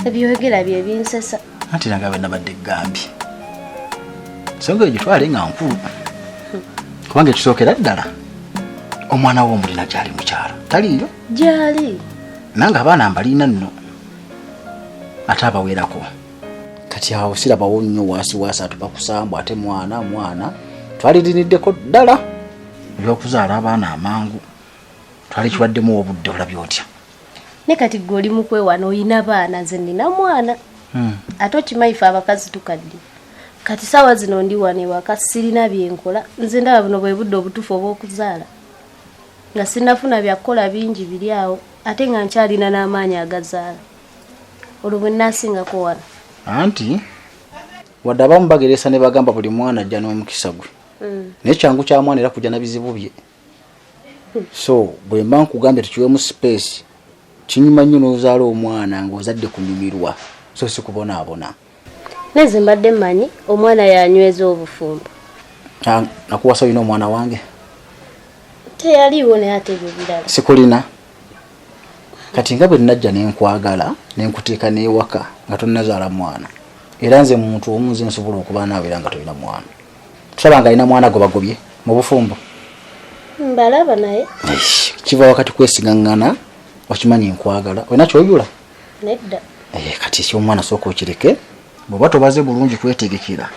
Ebyogera bye binsesa. Anti nagabe nabadde gambi. Songa gitwale nga nkulu. Kubange kisookera ddala. Omwana wo mulina gyali mukyala. Taliyo? Gyali. Nanga abaana mbalina nno. Ate abawerako. Kati awo sirabawo nnyo waasi atupa kusambwa ate mwana twaliriniddeko ddala ebyokuzaala abaana amangu twali kiwaddemu obudde olabye otya ne kati gwe oli mu kwewana oyina baana nze nina mwana ate okimanyi ffe abakazi tukadde kati sawa zino ndi wano ewaka sirina byenkola nze ndaba buno bwe budde obutuufu obw'okuzaala nga sinnafuna byakukola bingi biri awo ate nga nkyalina n'amaanyi agazaala olwo bwe nnaasingako wano anti wadde abamu bageresa ne bagamba buli mwana ajja n'omukisa gwe naye kyangu kya mwana era kujja na bizibu bye so bwe mba nkugambye tukiwemu space kinyuma nnyo n'ozaala omwana ng'ozadde kunyumirwa so si kubonaabona neze mbadde mmanyi omwana yanyweza obufumbo nakuwasa olina omwana wange teyaliiwo naye ate ebyo birala sikulina kati nga bwe najja nenkwagala nenkuteeka n'ewaka nga tonnazaala mwana era nze muntu omu nze nsobola okuba naawe era nga tolina mwana tusaba nga alina mwana gobagobye mu bufumbo mbalaba naye kiva wakati kwesiŋŋaŋŋana okimanyi nkwagala olina kyoyula nedda kati ekyomwana sooka okireke bw'oba tobaze bulungi kwetegekera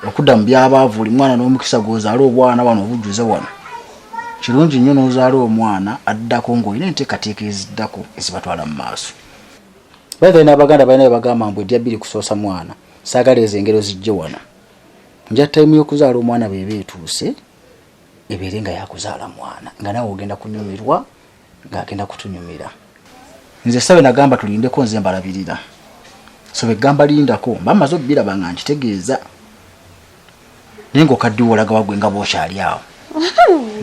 okudda mu byabaavu buli mwana n'omukisa gw'ozaala obwana wano obujjuze wano kirungi nnyo n'ozaala omwana addako ng'olina enteekateeka eziddako ezibatwala mu maaso baita n'abaganda balina bagamba mbu edya bbiri kusoosa mwana saagala ezo engero zijje wano nja tayimu y'okuzaala omwana bw'eba etuuse ebeere nga yakuzaala mwana nga nawe ogenda kunyumirwa ng'agenda kutunyumira nze sabe nagamba tulindeko nze mbalabirira so begamba lindako mba mmaze obbiraba nga nkitegeeza naye ng'okaddiwo olaga wagwe nga bw'okyali awo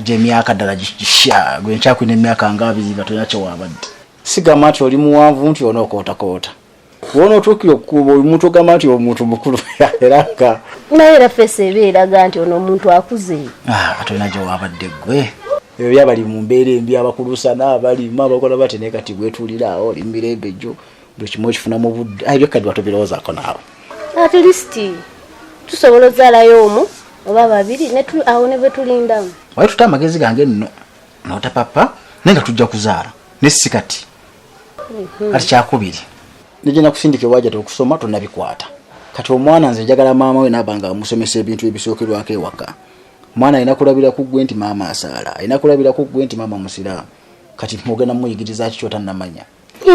gy'emyaka ddala gisha gwe nkyakwina emyaka nga 2 nga tolina kyewaabadde sigamba nti oli muwanvu nti onookoota wona otuukire okukuba omuntu ogamba nti omuntu mukulu era nga naye era ffeesi eba eraga nti ono omuntu akuze atolina gyewaabadde gwe ebyo byabali mu mbeera embi abakulusana abalima abakola bati naye kati bwetuulira awo oli mirembe gyo buli kimu okifunamu budde ebyo kadi watobirowoozaako naawe at least tusobola ozaalayo omu oba babiri awo ne bwe tulindamu wali tuta amagezi gange nno n'otapapa naye nga tujja kuzaala ne si kati kati kyakubiri negenda kusindika ewajjata okusoma tonnabikwata kati omwana nze njagala maama we naaba nga amusomesa ebintu ebisookerwako ewaka omwana alina kulabira ku ggwe nti maama asaala alina kulabira ku ggwe nti maama musiraamu kati mogenda muyigiriza ki kyotannamanya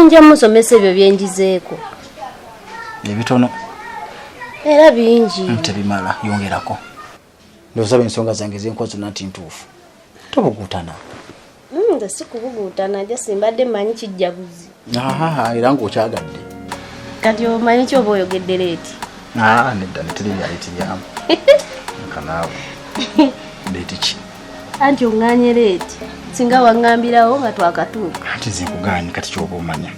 nja musomesa ebyo byenjizeeko ebitono era bingi tebimala yongerako ndosaba ensonga zange zenkozo nti ntuufu tobuguutana nze sikubuguutana nja simbadde mmanyi kijjabuzi era ng'okyagadde kati omanyi kyoba oyogedde leeti nedda neteri byaleeti byamu nkanaawe leeti ki anti oŋŋaanye leeti singa waŋŋambirawo nga twakatuuka anti nze nkugaanye kati kyoba omanya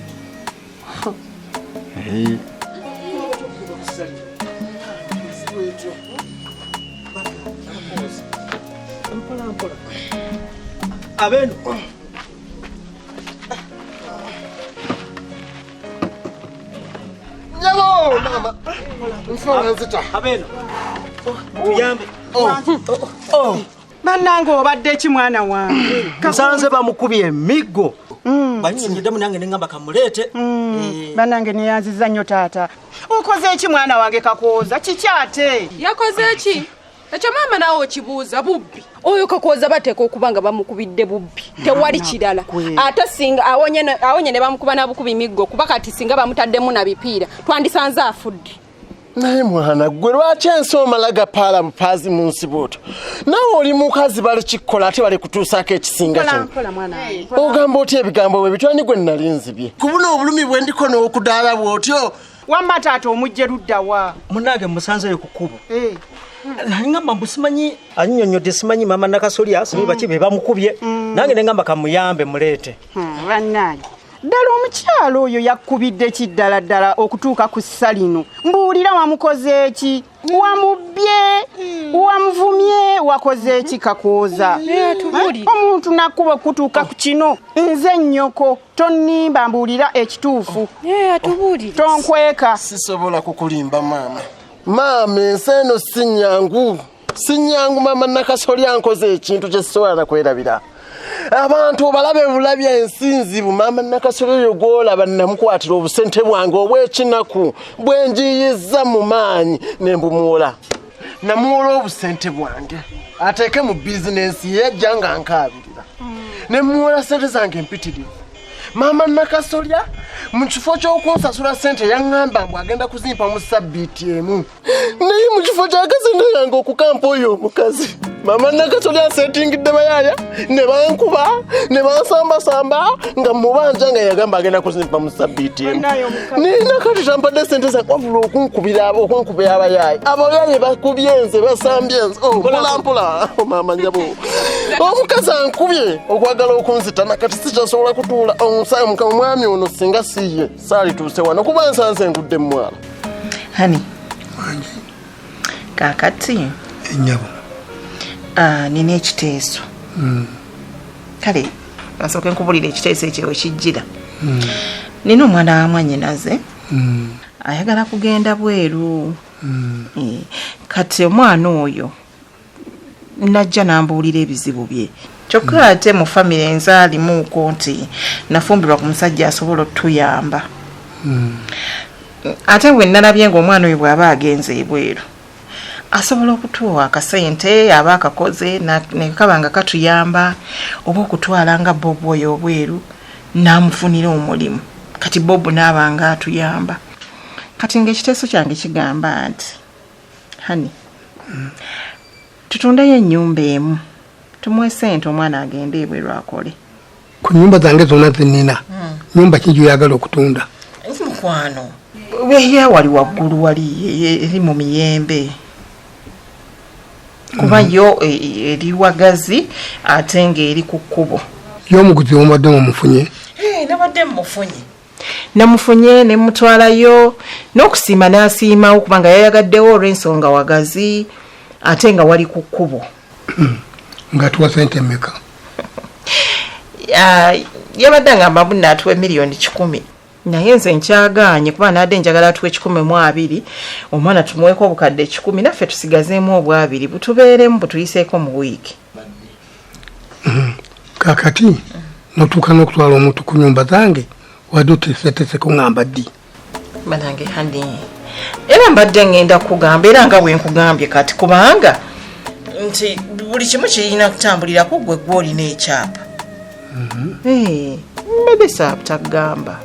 abeno nyalo mama nsonga nzita abeno tuyambe bannange obadde ki mwana wange nsanze bamukubye emiggo banyinyidde munange nengamba kamuleete bannange neyanziza nnyo taata okoze eki mwana wange kakooza kikyate yakoze eki ekyo maama naawe okibuuza bubbi oyo kakooza bateeka okuba nga bamukubidde bubbi tewali kirala ate singa awonye ne bamukuba nabukubi miggo kuba kati singa bamutaddemu na bipiira twandisanze afudde naye mwana gwe lwaki ensi omala gapaala mupaazi mu nsi bwotyo nawe oli mukazi bali kikkola ate bali kutuusaako ekisinga kino ogamba otya ebigambo bwe bitwani gwe nali nzibye kubuna obulumi bwe ndiko n'okudaala bwotyo wamma taata omujje luddawa munange musanzeyo ku kkubo nangamba mbu simanyi annyonnyodde simanyi maama nakasolya simanyi baki be bamukubye nange nengamba kamuyambe muleete bannange ddala omukyalo oyo yakubidde kiddala ddala okutuuka ku ssa lino mbuulira wamukoze eki wamubbye wamuvumye wakoze eki Kakooza omuntu nakuba okutuuka ku kino nze nnyoko tonnimba mbuulira ekituufu tonkweka sisobola kukulimba maama ensi eno si nnyangu maama Nakasolya nkoze ekintu kye sisobola na kwerabira abantu balabe bulabi ensinzibu maama Nakasolya oyo gw'olaba namukwatira obusente bwange obw'ekinaku bwenjiyizza mu maanyi ne mbumuwola namuwola obusente bwange ateeke mu bizinensi yejja nga nkaabirira ne muwola sente zange mpitirivu maama Nakasolya mu kifo ky'okunsasula sente yaŋŋamba mbu agenda kuzimpa mu sabbiiti emu naye mu kifo ky'akasente yange okukampa oyo omukazi maama Nakasolya asetingidde bayaaya ne bankuba ne bansambasamba nga mubanja nga yagamba agenda kuzimpa mu sabbiiti emu nina kati tampadde sente zange wabula okunkubira abayaaya abayaaya bakubye nze basambye nze mpolampola maama njabo omukazi ankubye okwagala okunzita nakati sikyasobola kutuula omwami ono singa siye saalituuse wano kuba nsanze ngudde mwala hani kakati enyabo nina ekiteeso kale asooke nkubulira ekiteeso ekyo wekijjira nina omwana wa mwannyinaze ayagala kugenda bweru kati omwana oyo najja nambuulira ebizibu bye kyokka ate mu famire enzaalimuuko nti nafumbirwa ku musajja asobola otuyamba ate bwe nalabye ng'omwana oyo bw'aba agenze ebweru asobola okutuwa akasente aba akakoze nekaba nga katuyamba oba okutwala nga Bob oyo obweru n'amufunira omulimu kati Bob n'aba nga atuyamba kati ng'ekiteeso kyange kigamba nti hani tutundeyo ennyumba emu tumuwe sente omwana agende ebweru akole ku nyumba zange zonna zenina nyumba ki gyoyagala okutunda mukwano weya wali waggulu wali eri mu miyembe kuba yo eri wagazi ate ng'eri ku kkubo y'omuguzi omumadde mumufunye nabadde namufunye ne mutwalayo n'okusiima n'asiimawo kubanga yayagaddewo olw'ensonga wagazi ate nga wali ku kkubo nga tuwa sente mmeka yabadde ngamba bunne atuwe miliyoni 100 naye nze nkyagaanye kuba nadde njagala atuwe 120 omwana tumuweeko obukadde 10 naffe tusigazeemu obwabiri butubeeremu butuyiseeko mu wiiki kakati notuuka n'okutwala omuntu ku nyumba zange wadde oteeseteeseko ŋŋamba ddi banange hani era mbadde ngenda kugamba era nga bwe nkugambye kati kubanga nti buli kimu kirina kutambulirako gwe gw'olina ekyapa mbadde saabutagamba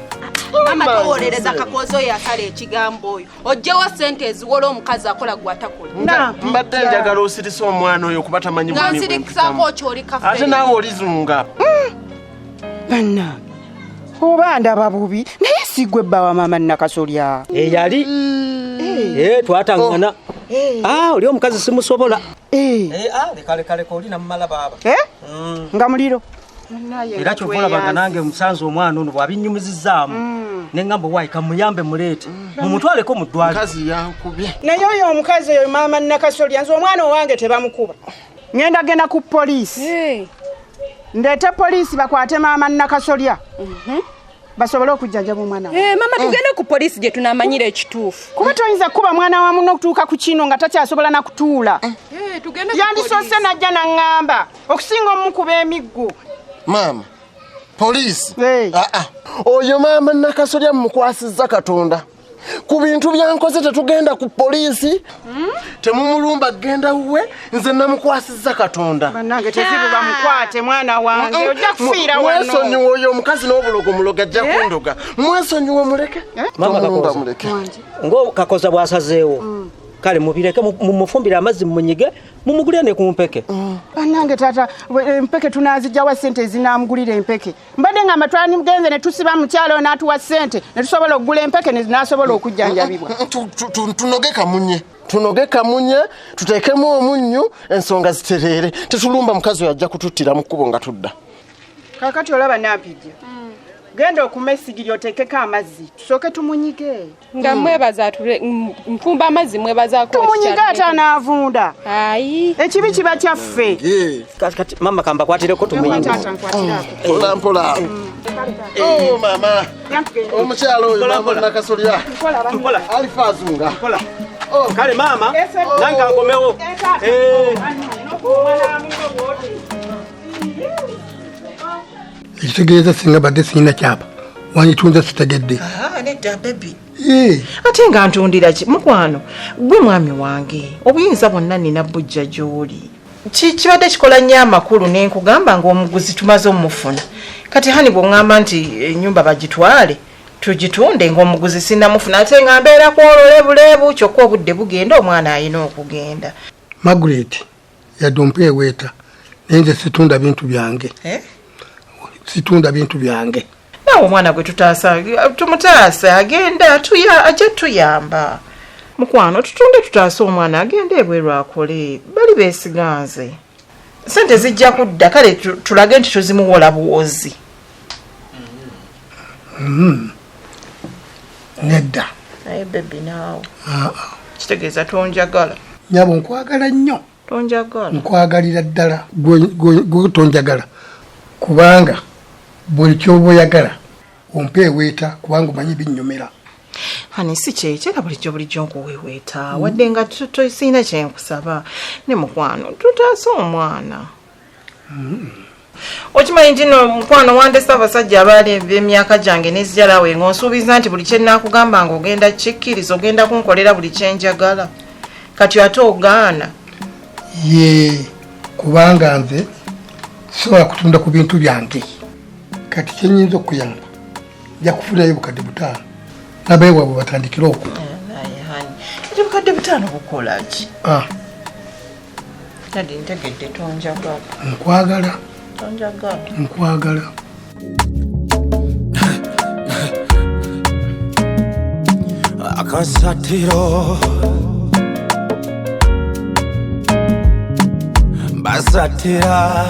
mama towolereza Kakooza oyo asala ekigambo oyo ojjewo sente eziwola omukazi akola gwatakola mbadde njagala osirisa omwana oyo kuba tamanyi nga nsirikisako kyoli kafe ate naawe olizunga banna oba ndaba bubi naye sigwe bba wa maama Nakasolya eyali twatangana oli omukazi simusobola lekaleka oli namumala baaba nga muliro era kyovolabanga nange musanze omwana ono bwabinyumizizaamu neŋŋamba waika muyambe muleete mumutwaleko mu ddwaliro naye oyo omukazi oyo maama Nakasolya nze omwana owange tebamukuba ngenda genda ku poliisi ndeete poliisi bakwate maama Nakasolya basobole okujjanjaba omwana mama tugende ku poliisi gye tunamanyira ekituufu kuba toyinza kuba mwana wamu n'okutuuka ku kino nga takyasobola nakutuula yandisoose najja naŋŋamba okusinga omukuba emiggo maama poliisi oyo maama Nakasolya mumukwasizza Katonda ku bintu byankoze tetugenda ku poliisi temumulumba genda wuwe nze namukwasizza Katonda bannange tezibu bamukwate mwana wange ojja kufiira wano mwesonyiwa oyo omukazi n'obulogo muloga ajja kundoga mwesonyiwa muleke muleke Kakooza bwasazeewo kale mubireke mumufumbire amazzi mumunyige mumugulire ne ku mpeke bannange taata empeke tunazijjawa sente ezinamugulira empeke mbadde ngamba twanigenze ne tusiba mukyalo n'atuwa sente ne tusobola okugula empeke n'asobola okujjanjabibwa tunoge kamunye tuteekemu omunnyu ensonga zitereere tetulumba mukazi oyo ajja kututtira mu kkubo nga tudda kakati olaba nampijja genda okumesigiri oteekeko amazzi tusooke tumunyige nga mwebaza nfumba amazzi mwebazaako tumunyige ate anaavunda ayi ekibi kiba kyaffe kati mama kamba kwatireko tumunyige mpola mama omukyalo oyo mama nakasolya alifa azunga kale mama nange ankomewo ekitegeeza singa badde sirina kyapa wanyitunza sitegedde nedda bebi ate nga ntundira ki mukwano gwe mwami wange obuyinza bwonna nina bujja gy'oli kibadde kikola nnyo amakulu nenkugamba ng'omuguzi tumaze omufuna kati hani bw'oŋŋamba nti ennyumba bagitwale tugitunde ng'omuguzi sinnamufuna ate nga mbeera kwolole buleebu kyokka obudde bugenda omwana alina okugenda Margaret yadde ompeeweeta naye nze situndda bintu byange situndda bintu byange naawe omwana gwe tumutaasa agenda ajja tuyamba mukwano tutunde tutaasa omwana agenda ebweru akole bali beesiganze sente zijja kudda kale tulage nti tuzimuwola buwozi nedda naye bebi naawe kitegeeza tonjagala nyabo nkwagala nnyo tonjagala nkwagalira ddala gwe tonjagala kubanga buli kyoba oyagala ompeeweeta kubanga omanyi binnyumira hani si kyekyo era bulijjo nkuweeweeta wadde nga toyisiina kyenkusaba ne mukwano tutaasa omwana okimanyi nti no mukwano wandesa abasajja abaali b'emyaka gyange n'ezijalawe ng'onsuubiza nti buli kye nnaakugamba ng'ogenda kikkiriza ogenda kunkolera buli kye njagala kati ate ogaana ye kubanga nze sobola kutunda ku bintu byange kati kyenyinza okuyamba nja kufunayo bukadde 5 nabeewabwe batandikire okwo naye hani ate bukadde 5 bukola ki kadi ntegedde tonjagala nkwagala tonjagala nkwagala akasatiro basatira